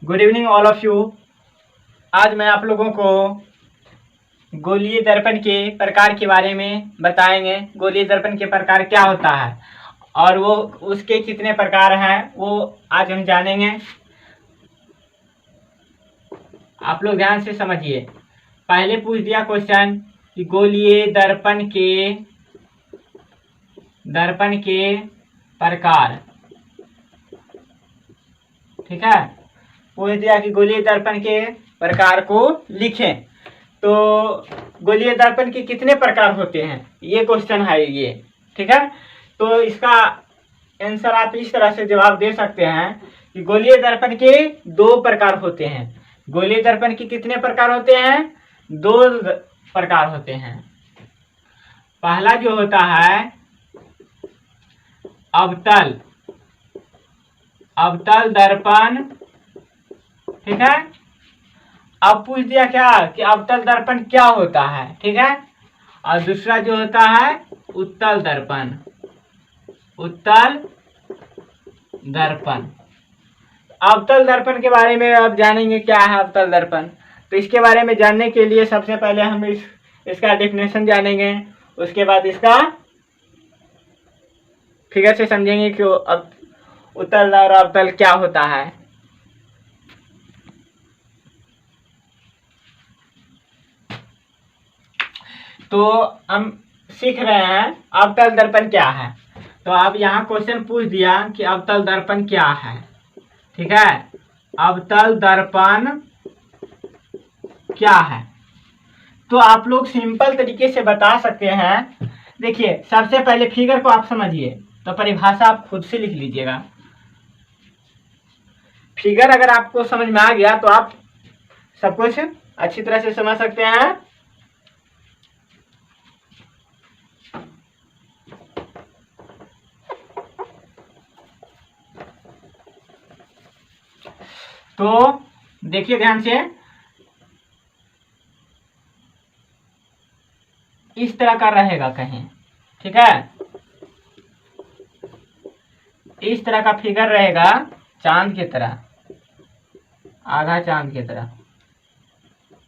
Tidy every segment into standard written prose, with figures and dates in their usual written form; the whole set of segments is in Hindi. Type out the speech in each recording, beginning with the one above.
Good evening all of you. आज मैं आप लोगों को गोलीय दर्पण के प्रकार के बारे में बताएंगे। गोलीय दर्पण के प्रकार क्या होता है और वो उसके कितने प्रकार हैं वो आज हम जानेंगे। आप लोग ध्यान से समझिए। पहले पूछ दिया क्वेश्चन कि गोलीय दर्पण के प्रकार, ठीक है। पूछ दिया कि गोलीय दर्पण के प्रकार को लिखें। तो गोलीय दर्पण के कितने प्रकार होते हैं ये क्वेश्चन है ये, ठीक है। तो इसका आंसर आप इस तरह से जवाब दे सकते हैं कि गोलीय दर्पण के दो प्रकार होते हैं। गोलीय दर्पण के कितने प्रकार होते हैं? दो प्रकार होते हैं। पहला जो होता है अवतल दर्पण, ठीक है। अब पूछ दिया क्या कि अवतल दर्पण क्या होता है, ठीक है। और दूसरा जो होता है उत्तल दर्पण। अवतल दर्पण के बारे में अब जानेंगे क्या है अवतल दर्पण। तो इसके बारे में जानने के लिए सबसे पहले हम इसका डेफिनेशन जानेंगे, उसके बाद इसका फिगर से समझेंगे कि अब उत्तल और अवतल क्या होता है। तो हम सीख रहे हैं अवतल दर्पण क्या है। तो अब यहाँ क्वेश्चन पूछ दिया कि अवतल दर्पण क्या है, ठीक है। अवतल दर्पण क्या है तो आप लोग सिंपल तरीके से बता सकते हैं। देखिए, सबसे पहले फिगर को आप समझिए, तो परिभाषा आप खुद से लिख लीजिएगा। फिगर अगर आपको समझ में आ गया तो आप सब कुछ अच्छी तरह से समझ सकते हैं। तो देखिए ध्यान से, इस तरह का रहेगा कहीं, ठीक है। इस तरह का फिगर रहेगा, चांद की तरह, आधा चांद की तरह,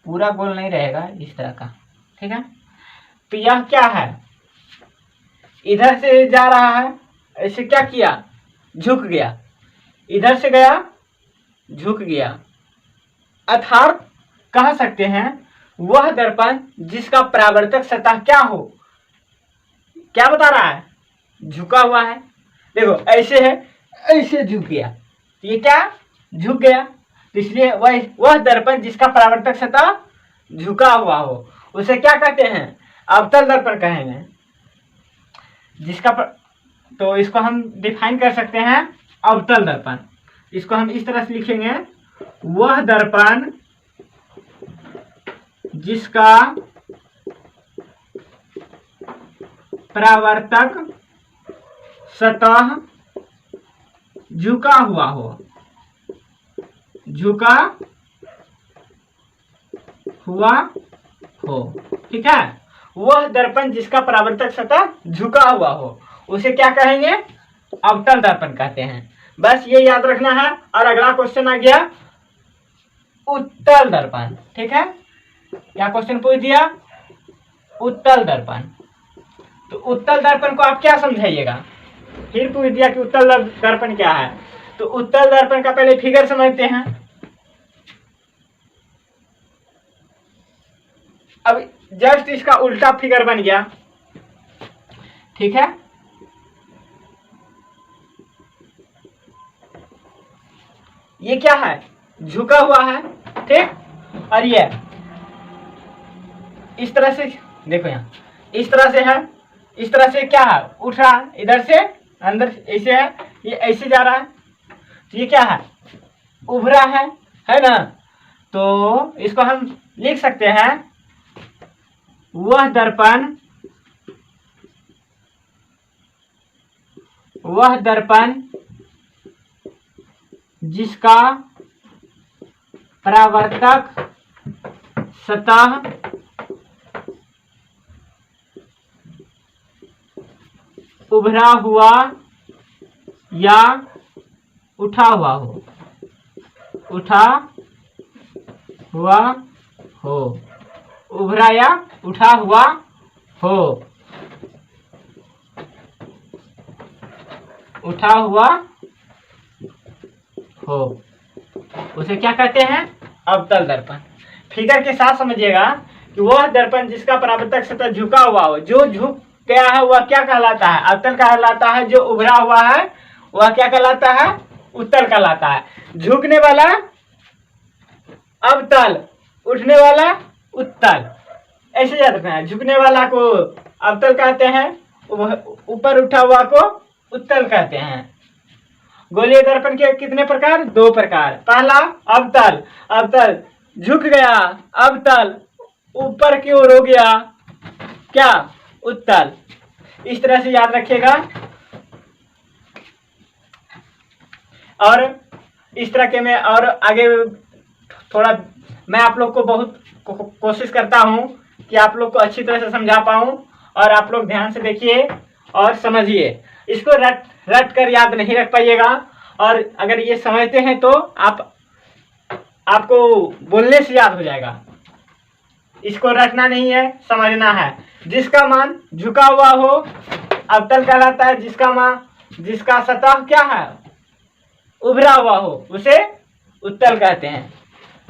पूरा गोल नहीं रहेगा, इस तरह का, ठीक है। तो यह क्या है? इधर से जा रहा है, ऐसे क्या किया? झुक गया। इधर से गया, झुक गया। अर्थात कह सकते हैं वह दर्पण जिसका परावर्तक सतह क्या हो, क्या बता रहा है? झुका हुआ है। देखो ऐसे है, ऐसे झुक गया, ये क्या? झुक गया। तो इसलिए वह दर्पण जिसका परावर्तक सतह झुका हुआ हो उसे क्या कहते हैं? अवतल दर्पण कहेंगे। तो इसको हम डिफाइन कर सकते हैं अवतल दर्पण। इसको हम इस तरह से लिखेंगे, वह दर्पण जिसका परावर्तक सतह झुका हुआ हो, ठीक है। वह दर्पण जिसका परावर्तक सतह झुका हुआ हो उसे क्या कहेंगे? अवतल दर्पण कहते हैं। बस ये याद रखना है। और अगला क्वेश्चन आ गया उत्तल दर्पण, ठीक है। क्या क्वेश्चन पूछ दिया? उत्तल दर्पण। तो उत्तल दर्पण को आप क्या समझाइएगा? फिर पूछ दिया कि उत्तल दर्पण क्या है। तो उत्तल दर्पण का पहले फिगर समझते हैं। अब जस्ट इसका उल्टा फिगर बन गया, ठीक है। ये क्या है? झुका हुआ है, ठीक। और ये इस तरह से, देखो यहाँ इस तरह से है, इस तरह से क्या है? उठ रहा है, इधर से अंदर ऐसे है, ये ऐसे जा रहा है। तो ये क्या है? उभरा है ना। तो इसको हम लिख सकते हैं वह दर्पण जिसका परावर्तक सतह उभरा हुआ या उठा हुआ हो, उठा हुआ हो, उभरा या उठा हुआ हो, उठा हुआ हो, उसे क्या कहते हैं? अवतल दर्पण। फिगर के साथ समझिएगा कि वह दर्पण जिसका परावर्तक सतह झुका हुआ हो, जो झुक गया है वह क्या कहलाता है? अवतल कहलाता है। जो उभरा हुआ है वह क्या कहलाता है? उत्तल कहलाता है। झुकने वाला अवतल, उठने वाला उत्तल, ऐसे याद रखना है। झुकने वाला को अवतल कहते हैं, ऊपर उठा हुआ को उत्तल कहते हैं। गोलीय दर्पण के कितने प्रकार? 2 प्रकार। पहला अवतल, अवतल झुक गया, अवतल ऊपर की ओर हो गया, क्या? उत्तल। इस तरह से याद रखिएगा। और इस तरह के मैं और आगे थोड़ा मैं आप लोग को बहुत कोशिश करता हूं कि आप लोग को अच्छी तरह से समझा पाऊं, और आप लोग ध्यान से देखिए और समझिए। इसको रट कर याद नहीं रख पाइएगा, और अगर ये समझते हैं तो आपको बोलने से याद हो जाएगा। इसको रटना नहीं है, समझना है। जिसका मान झुका हुआ हो अवतल कहलाता है, जिसका सतह क्या है? उभरा हुआ हो, उसे उत्तल कहते हैं।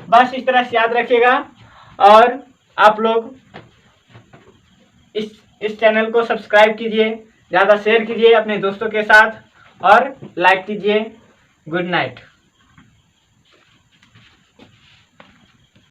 बस इस तरह से याद रखिएगा। और आप लोग इस चैनल को सब्सक्राइब कीजिए, ज़्यादा शेयर कीजिए अपने दोस्तों के साथ, और लाइक कीजिए। Good night.